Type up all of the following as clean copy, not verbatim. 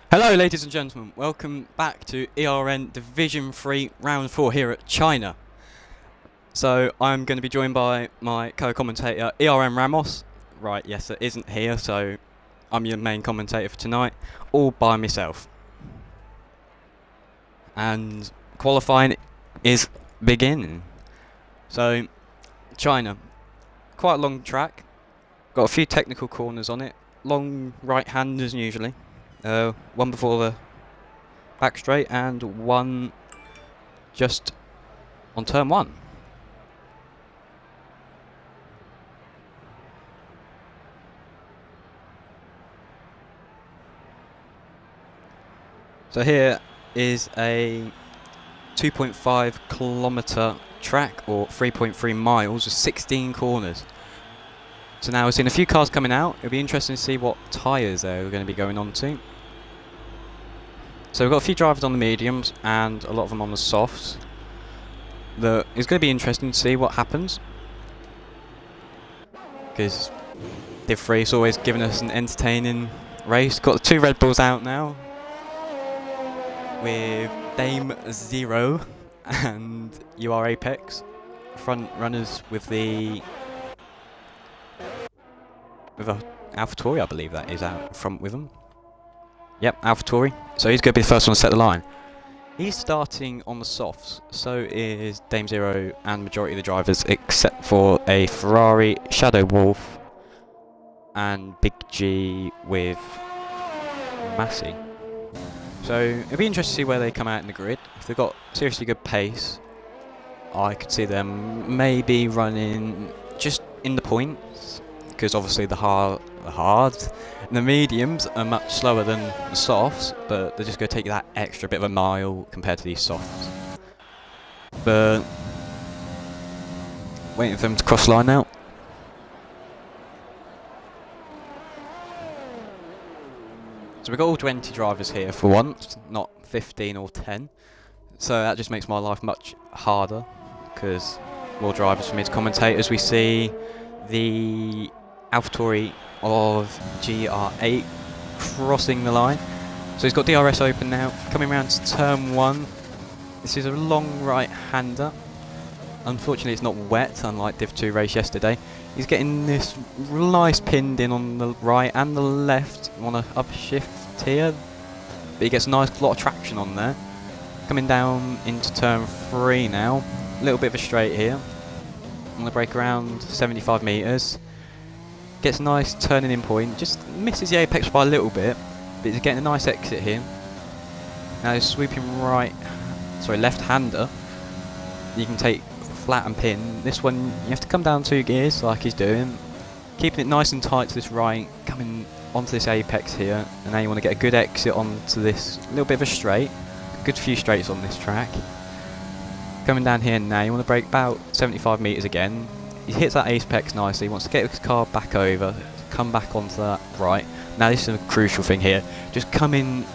Hello ladies and gentlemen, welcome back to ERN Division 3 Round 4 here at China. So I'm going to be joined by my co-commentator ERN Ramos. Right, yes, it isn't here, so I'm your main commentator for tonight, all by myself. And qualifying is beginning. So, China, quite a long track, got a few technical corners on it, long right-handers usually. One before the back straight and one just on turn one. So here is a 2.5 kilometer track, or 3.3 miles with 16 corners. So now we're seeing a few cars coming out. It'll be interesting to see what tyres they're going to be going on to. So we've got a few drivers on the mediums and a lot of them on the softs. It's going to be interesting to see what happens, because Div 3 is always giving us an entertaining race. Got the two Red Bulls out now, with Dame Zero and Apex front runners with a AlphaTauri, I believe that is out front with them. Yep, AlphaTauri. So he's going to be the first one to set the line. He's starting on the softs, so is Dame Zero and majority of the drivers, except for a Ferrari, Shadow Wolf, and Big G with Massey. So it'll be interesting to see where they come out in the grid. If they've got seriously good pace, I could see them maybe running just in the points, because obviously the mediums are much slower than the softs, but they're just going to take you that extra bit of a mile compared to these softs. But waiting for them to cross the line now. So we've got all 20 drivers here for once, not 15 or 10. So that just makes my life much harder, because more drivers for me to commentate as we see the AlphaTauri of GR8 crossing the line. So he's got DRS open now, coming around to turn 1. This is a long right-hander. Unfortunately it's not wet, unlike Div 2 race yesterday. He's getting this nice pinned in on the right and the left. You want to upshift here, but he gets a nice lot of traction on there. Coming down into turn 3 now, a little bit of a straight here. I'm going to brake around 75 metres. Gets a nice turning in point, just misses the apex by a little bit, but he's getting a nice exit here. Now he's sweeping left-hander. You can take flat and pin. This one you have to come down 2 gears like he's doing, keeping it nice and tight to this right, coming onto this apex here, and now you want to get a good exit onto this little bit of a straight. A good few straights on this track. Coming down here now, you want to brake about 75 metres again. He hits that apex nicely, wants to get his car back over, come back onto that right. Now this is a crucial thing here, just come in,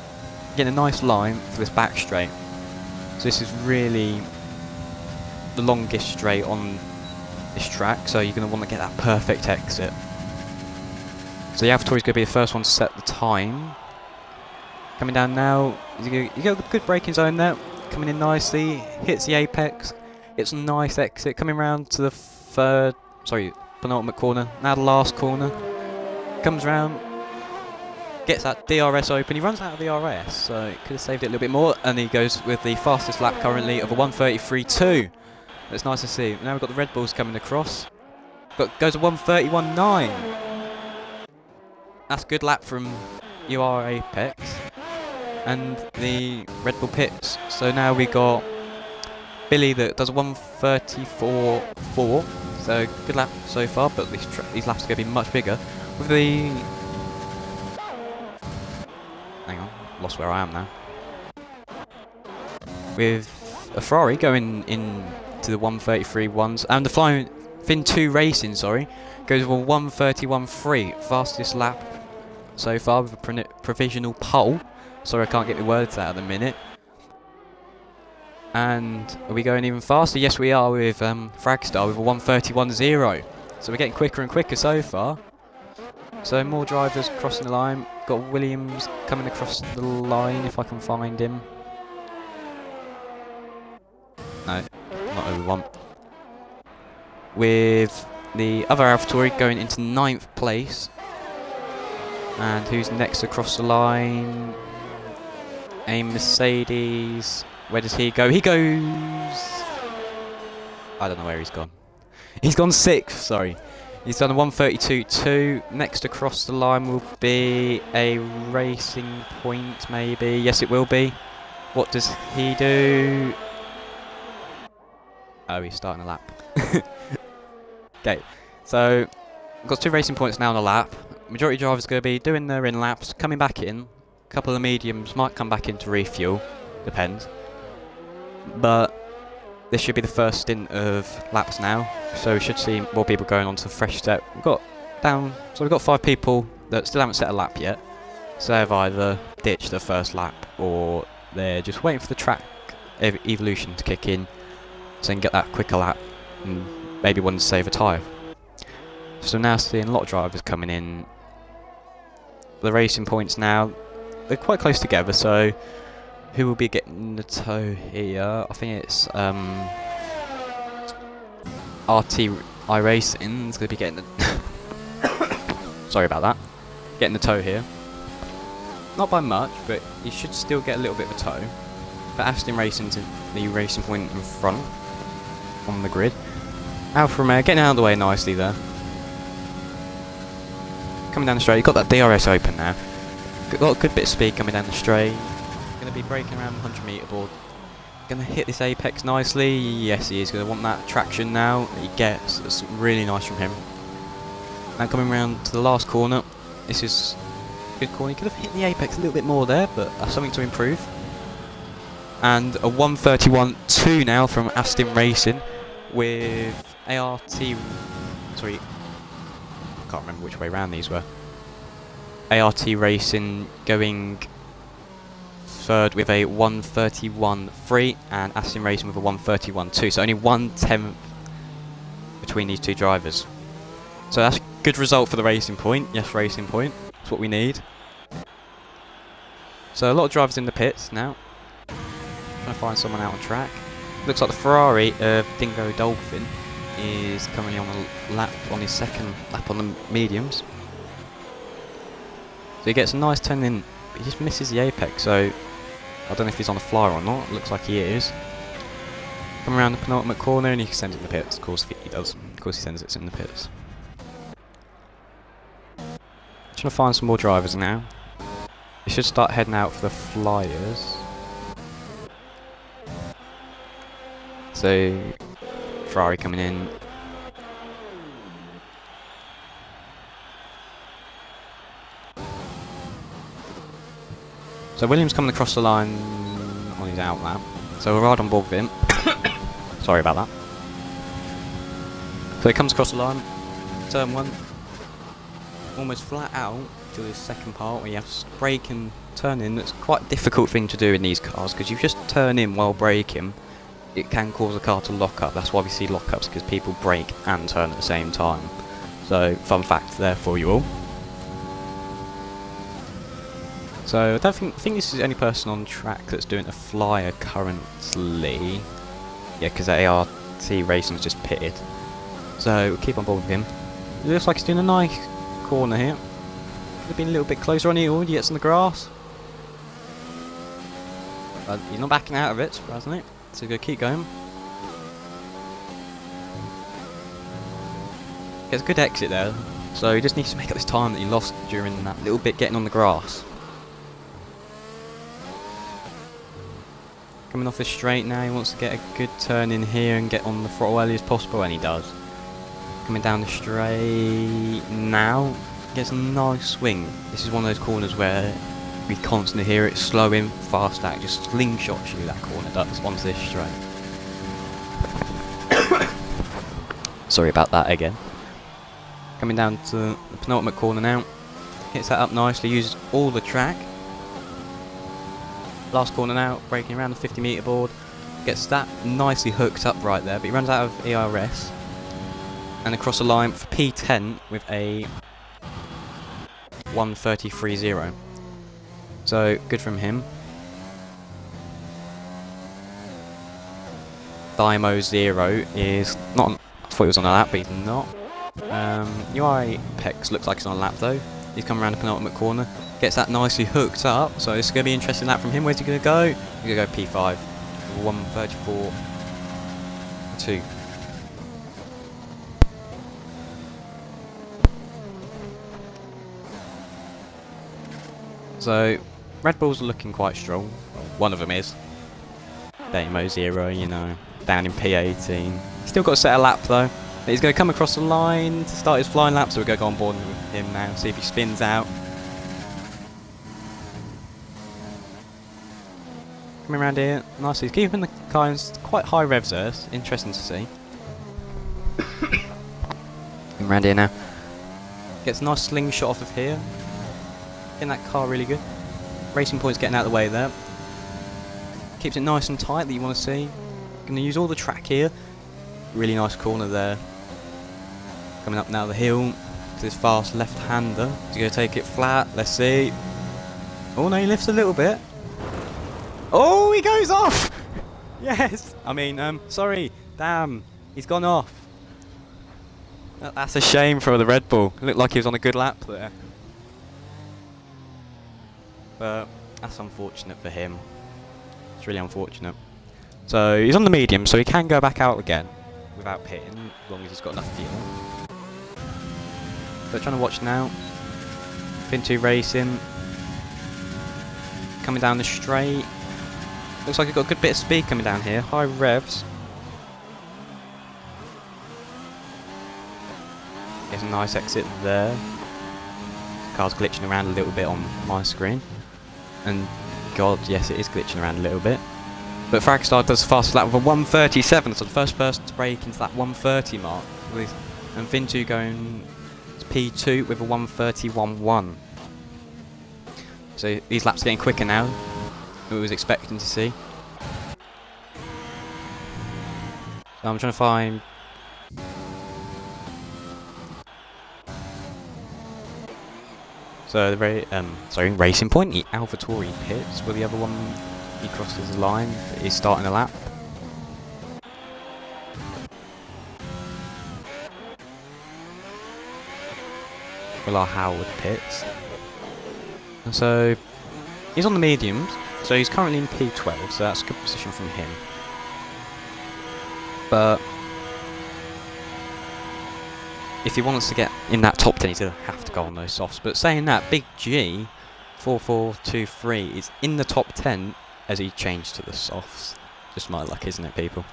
get a nice line for this back straight. So this is really the longest straight on this track, so you're going to want to get that perfect exit. So the AlphaTauri is going to be the first one to set the time. Coming down now, you got a good braking zone there, coming in nicely, hits the apex, it's a nice exit, coming round to the penultimate corner, now the last corner, comes round, gets that DRS open, he runs out of DRS, so it could have saved it a little bit more, and he goes with the fastest lap currently of a 1:33.2. That's nice to see. Now we've got the Red Bulls coming across, goes a 1:31.9. That's a good lap from Apex, and the Red Bull pits. So now we got Billy that does a 1:34.4. So good lap so far, but these laps are going to be much bigger. With the... Hang on, lost where I am now. With a Ferrari going in to the 1:33.1s, and the Flying Fin 2 Racing, goes with a 1:31.3, fastest lap so far with a provisional pole. Sorry, I can't get the words out at the minute. And are we going even faster? Yes, we are, with Fragstar with a 1:31.0. So we're getting quicker and quicker so far. So more drivers crossing the line. Got got Williams coming across the line, if I can find him. No, not who we want. With the other AlphaTauri going into 9th place. And who's next across the line? A Mercedes. Where does he go? He goes... I don't know where he's gone. He's gone 6th, sorry. He's done a 1:32.2. Next across the line will be a Racing Point, maybe. Yes, it will be. What does he do? Oh, he's starting a lap. Okay, so we've got 2 Racing Points now on a lap. Majority drivers going to be doing their in laps, coming back in. A couple of mediums might come back in to refuel, depends. But this should be the first stint of laps now, so we should see more people going on to fresh step. We've got 5 people that still haven't set a lap yet, so they've either ditched the first lap or they're just waiting for the track evolution to kick in so they can get that quicker lap and maybe one to save a tyre. So now seeing a lot of drivers coming in. The Racing Points now, they're quite close together, so who will be getting the tow here? I think it's RTI Racing is going to be getting the sorry about that. Getting the tow here. Not by much, but you should still get a little bit of a tow. But Aston Racing's in the Racing Point in front on the grid. Alfa Romeo getting out of the way nicely there. Coming down the straight, you've got that DRS open now. Got a good bit of speed coming down the straight. Going to be braking around the 100 metre board. Going to hit this apex nicely. Yes, he is going to want that traction now. He gets. That's really nice from him. Now coming around to the last corner. This is a good corner. He could have hit the apex a little bit more there, but that's something to improve. And a 1:31.2 now from Aston Racing with ART. Sorry, I can't remember which way round these were. ART Racing going third with a 1:31.3 and Aston Racing with a 1:31.2. So only 1/10 between these two drivers. So that's a good result for the Racing Point. Yes, Racing Point. That's what we need. So a lot of drivers in the pits now. Trying to find someone out on track. Looks like the Ferrari of Dingo Dolphin is currently on a lap, on his second lap on the mediums. So he gets a nice turn in, but he just misses the apex, so I don't know if he's on the flyer or not. It looks like he is. Come around the penultimate corner and he sends it in the pits. Of course he does. Of course he sends it in the pits. Trying to find some more drivers now. They should start heading out for the flyers. So Ferrari coming in. So Williams coming across the line on his out lap. So we're right on board with him. Sorry about that. So he comes across the line, turn 1, almost flat out to the second part where you have to brake and turn in. It's quite a difficult thing to do in these cars because you just turn in while braking. It can cause a car to lock up. That's why we see lockups, because people brake and turn at the same time. So, fun fact there for you all. So, I don't think this is the only person on track that's doing a flyer currently. Yeah, because ART Racing's just pitted. So, we'll keep on board with him. It looks like he's doing a nice corner here. Could have been a little bit closer on it. He gets on the grass. He's not backing out of it, surprisingly. So go keep going. Gets a good exit there. So he just needs to make up this time that he lost during that little bit getting on the grass. Coming off the straight now, he wants to get a good turn in here and get on the throttle early as possible, and he does. Coming down the straight now, gets a nice swing. This is one of those corners where we constantly hear it slow in, fast out, just slingshots you that corner does onto this straight. Sorry about that again. Coming down to the penultimate corner now. Hits that up nicely, uses all the track. Last corner now, braking around the 50 metre board. Gets that nicely hooked up right there, but he runs out of ERS. And across the line for P10 with a 1:33.0. So, good from him. Dymo 0 is not on, I thought he was on a lap, but he's not. UI Pex looks like he's on a lap though. He's coming around the penultimate corner. Gets that nicely hooked up, so it's going to be interesting lap from him. Where's he going to go? He's going to go P5. 1:34.2. So, Red Bulls are looking quite strong. Well, one of them is. Damo 0, you know, down in P18. Still got to set a lap though. But he's going to come across the line to start his flying lap, so we're going to go on board with him now, see if he spins out. Coming around here, nicely. He's keeping the car in quite high revs there. It's interesting to see. Coming around here now. Gets a nice slingshot off of here. Getting that car really good. Racing Point's getting out of the way there. Keeps it nice and tight that you want to see. Going to use all the track here. Really nice corner there. Coming up now the hill to this fast left-hander. He's going to take it flat. Let's see. Oh no, he lifts a little bit. Oh, he goes off! Yes! I mean, sorry. Damn. He's gone off. That's a shame for the Red Bull. It looked like he was on a good lap there. But that's unfortunate for him. It's really unfortunate. So he's on the medium, so he can go back out again without pitting, as long as he's got enough fuel. But trying to watch now. Fin2 racing. Coming down the straight. Looks like he's got a good bit of speed coming down here. High revs. Gets a nice exit there. The car's glitching around a little bit on my screen. And god, yes, it is glitching around a little bit. But Fragstar does the fastest lap with a 1:37, so the first person to break into that 1:30 mark. And Fin2 going to P2 with a 1:31.1. So these laps are getting quicker now than we was expecting to see. So I'm trying to find... So the Racing Point, the AlphaTauri pits, where the other one he crosses the line, he's starting a lap. Well, our Howard pits. And so he's on the mediums, so he's currently in P12, so that's a good position from him. But if he wants to get in that top 10, he's going to have to go on those softs. But saying that, Big G 4423 is in the top 10 as he changed to the softs. Just my luck, isn't it, people?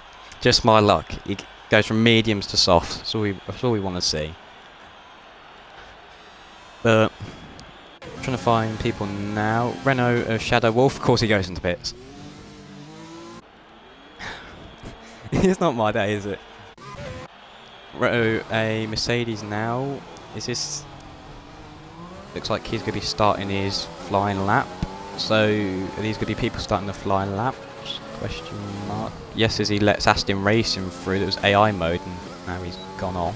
Just my luck. He goes from mediums to softs. That's all we want to see. But trying to find people now. Renault of Shadow Wolf, of course he goes into pits. It's not my day, is it? Renault a Mercedes now. Is this... Looks like he's going to be starting his flying lap. So, are these going to be people starting the flying laps? Question mark. Yes, as he lets Aston Racing through. That was AI mode and now he's gone off.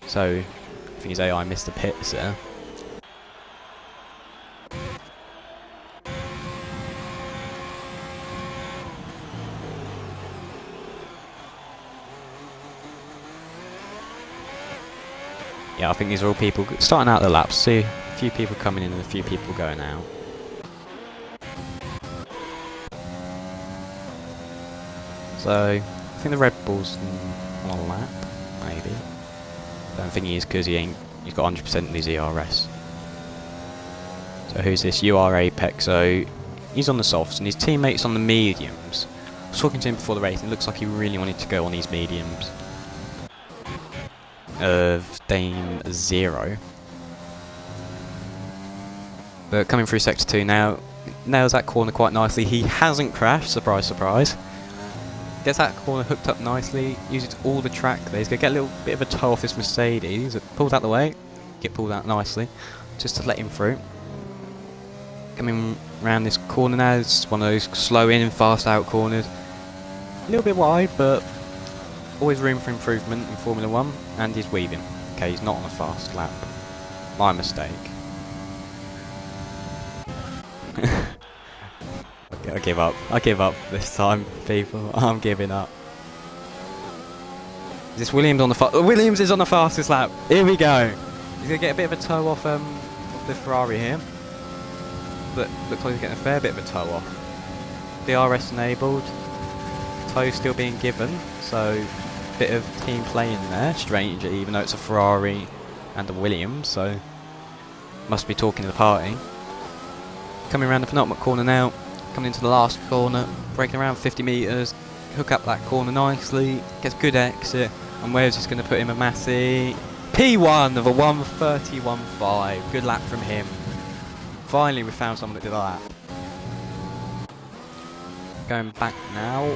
So, I think his AI missed the pits there. Yeah, I think these are all people starting out the laps. See a few people coming in and a few people going out. So, I think the Red Bull's on a lap, maybe. Don't think he is because he's got 100% in his ERS. So who's this? UR Apex. So he's on the softs and his teammate's on the mediums. I was talking to him before the race and it looks like he really wanted to go on these mediums. Of Dame 0. But coming through Sector 2 now, nails that corner quite nicely. He hasn't crashed, surprise, surprise. Gets that corner hooked up nicely, uses all the track there. He's going to get a little bit of a toe off this Mercedes. It pulls out the way, get pulled out nicely, just to let him through. Coming around this corner now, it's one of those slow in and fast out corners. A little bit wide, but always room for improvement in Formula 1, and he's weaving. Okay, he's not on a fast lap. My mistake. I give up. I give up this time, people. I'm giving up. Is this Williams on the Williams is on the fastest lap. Here we go. He's gonna get a bit of a toe off the Ferrari here. But looks like he's getting a fair bit of a toe off. DRS enabled. Toe still being given. So bit of team play in there. Strange, even though it's a Ferrari and a Williams. So must be talking to the party. Coming around the penultimate corner now. Coming into the last corner. Braking around 50 metres. Hook up that corner nicely. Gets good exit. And where's just going to put him a massive P1 of a 1:31.5. Good lap from him. Finally we found someone that did a lap. Going back now.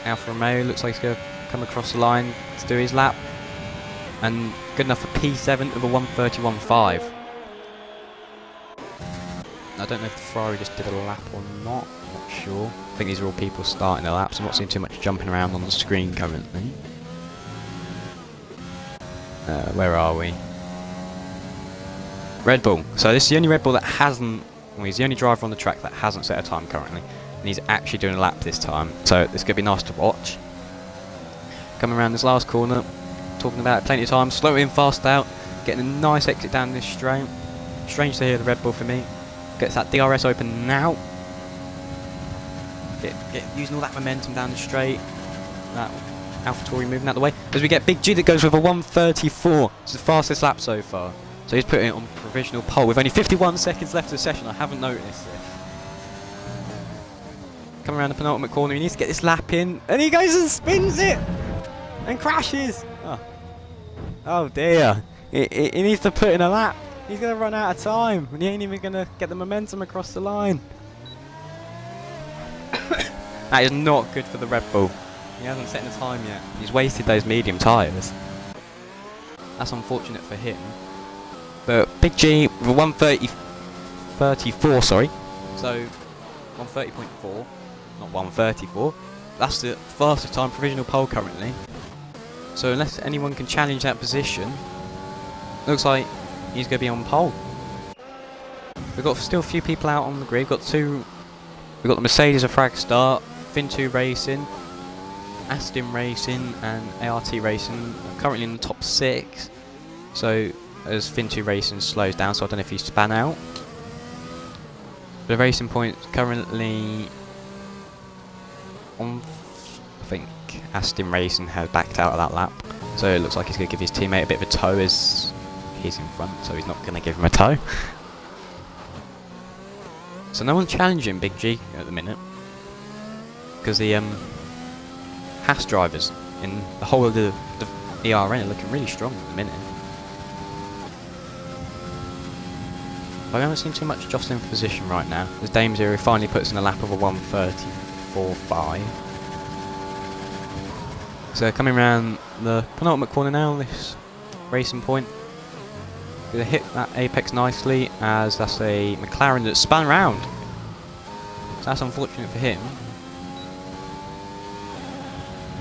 Alfa Romeo looks like he's going to come across the line to do his lap. And good enough for P7 of a 1:31.5. I don't know if the Ferrari just did a lap or not. Not sure. I think these are all people starting their laps. I'm not seeing too much jumping around on the screen currently. Where are we? Red Bull. So this is the only Red Bull that hasn't... Well, he's the only driver on the track that hasn't set a time currently. And he's actually doing a lap this time. So this could be nice to watch. Coming around this last corner. Talking about it, plenty of time. Slow in, fast out. Getting a nice exit down this straight. Strange to hear the Red Bull for me. Gets that DRS open now. Using all that momentum down the straight. That AlphaTauri moving out the way. As we get Big G that goes with a 1:34. It's the fastest lap so far. So he's putting it on provisional pole with only 51 seconds left of the session. I haven't noticed this. Coming around the penultimate corner, he needs to get this lap in. And he goes and spins it! And crashes! Oh dear. He needs to put in a lap. He's going to run out of time. And he ain't even going to get the momentum across the line. That is not good for the Red Bull. He hasn't set the time yet. He's wasted those medium tyres. That's unfortunate for him. But Big G with a 1:34, sorry. So 1:30.4, not 1:34. That's the fastest time provisional pole currently. So unless anyone can challenge that position, looks like he's going to be on pole. We've got still a few people out on the grid. We've got the Mercedes a frag start, Fin2 Racing, Aston Racing and ART Racing are currently in the top 6. So as Fin2 Racing slows down, so I don't know if he's span out. The racing points currently on, I think Aston Racing has backed out of that lap. So it looks like he's going to give his teammate a bit of a tow as he's in front, so he's not going to give him a tow. So no one's challenging Big G at the minute. Because the Haas drivers in the whole of the ERN are looking really strong at the minute. But I haven't seen too much jostling for position right now. As Dame Zero finally puts in a lap of a 1:34.5. So coming around the penultimate corner now, this racing point. Gonna hit that apex nicely as that's a McLaren that spun round. So that's unfortunate for him.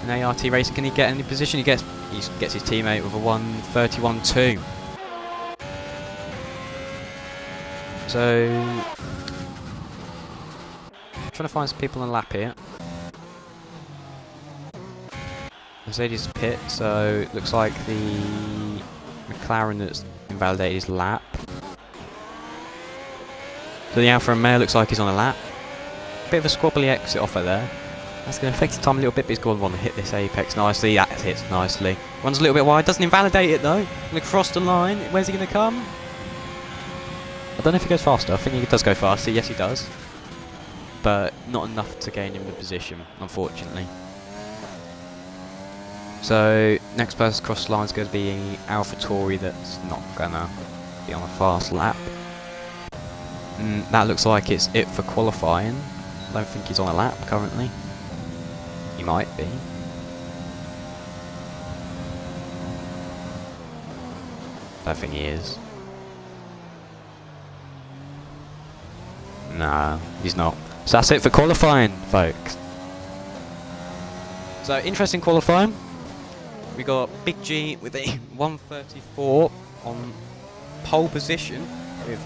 In ART Racing, can he get any position? He gets his teammate with a 1:31.2. So trying to find some people on the lap here. Mercedes pit, so it looks like the McLaren that's invalidated his lap. So the Alfa Romeo looks like he's on a lap. Bit of a squabbly exit offer there. That's going to affect his time a little bit, but he's going to want to hit this apex nicely. That hits nicely. Runs a little bit wide, doesn't invalidate it though. Going to cross the line. Where's he going to come? I don't know if he goes faster. I think he does go faster. Yes, he does. But not enough to gain him the position, unfortunately. So next person across the line is going to be AlphaTauri that's not going to be on a fast lap. That looks like it's it for qualifying. I don't think he's on a lap currently. He might be. I don't think he is. No, he's not. So that's it for qualifying, folks. So interesting qualifying. We got Big G with a 1:34 on pole position with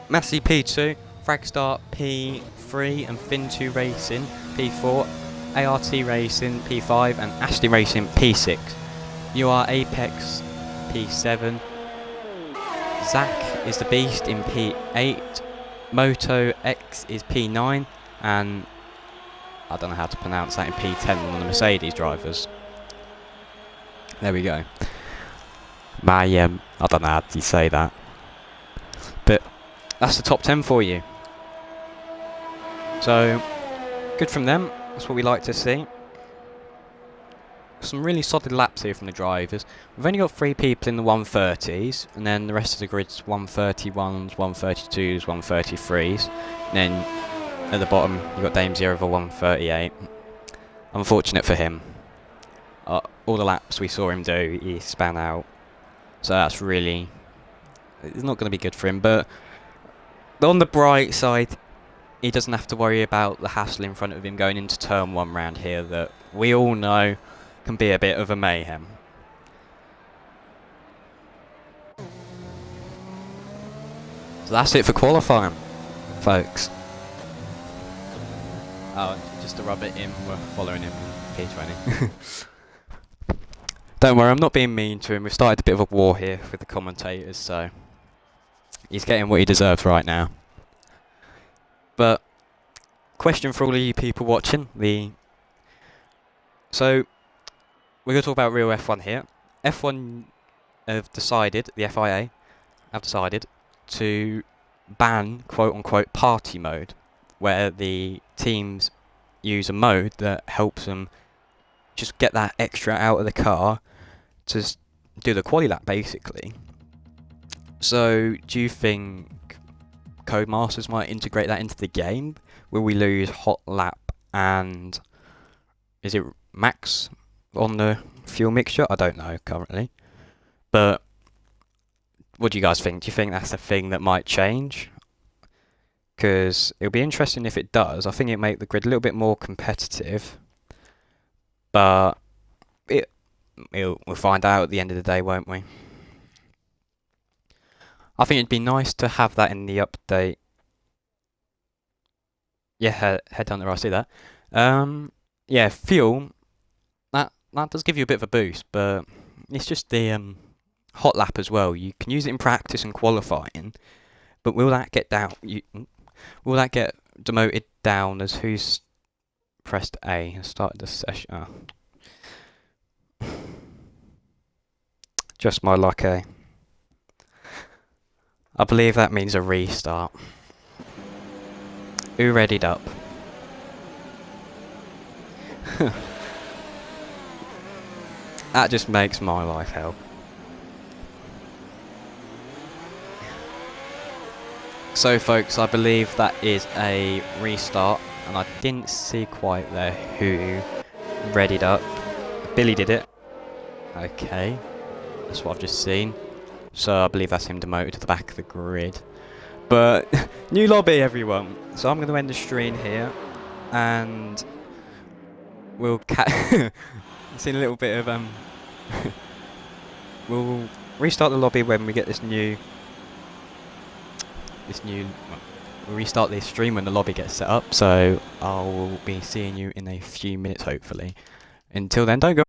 Massey P2, Fragstart P3 and Fin2 Racing P4, ART Racing P5 and Ashley Racing P6. You are Apex P7. Zach is the Beast in P8. Moto X is P9 and I don't know how to pronounce that in P10, one of the Mercedes drivers. There we go. I don't know how to say that. But that's the top 10 for you. So, good from them. That's what we like to see. Some really solid laps here from the drivers. We've only got 3 people in the 130s, and then the rest of the grid's 131s, 132s, 133s. And then at the bottom, you've got Dame Zero for 138. Unfortunate for him. All the laps we saw him do, he span out. So that's really... it's not going to be good for him, but on the bright side, he doesn't have to worry about the hassle in front of him going into turn 1 round here that we all know can be a bit of a mayhem. So that's it for qualifying, folks. Oh, just to rub it in, we're following him P20. Don't worry, I'm not being mean to him. We've started a bit of a war here with the commentators, so he's getting what he deserves right now. But question for all of you people watching, so we're going to talk about real F1 here. F1 have decided, the FIA have decided to ban quote-unquote party mode, where the teams use a mode that helps them just get that extra out of the car to do the quali lap, basically. So, do you think Codemasters might integrate that into the game? Will we lose hot lap and is it max on the fuel mixture? I don't know currently. But what do you guys think? Do you think that's a thing that might change? Because it'll be interesting if it does. I think it'll make the grid a little bit more competitive. But we'll find out at the end of the day, won't we? I think it'd be nice to have that in the update. Yeah, head down there, I see that. Yeah, fuel, that does give you a bit of a boost, but it's just the hot lap as well. You can use it in practice and qualifying, but will that get down? Will that get demoted down as who's pressed A and started the session? Oh. Just my luck, eh? I believe that means a restart. Who readied up? That just makes my life hell. So folks, I believe that is a restart, and I didn't see quite there who readied up. Billy did it. Okay, that's what I've just seen. So I believe that's him demoted to the back of the grid. But new lobby, everyone. So I'm going to end the stream here, and we'll seen a little bit of we'll restart the lobby when we get this new. We'll restart this stream when the lobby gets set up. So I'll be seeing you in a few minutes, hopefully. Until then, don't go.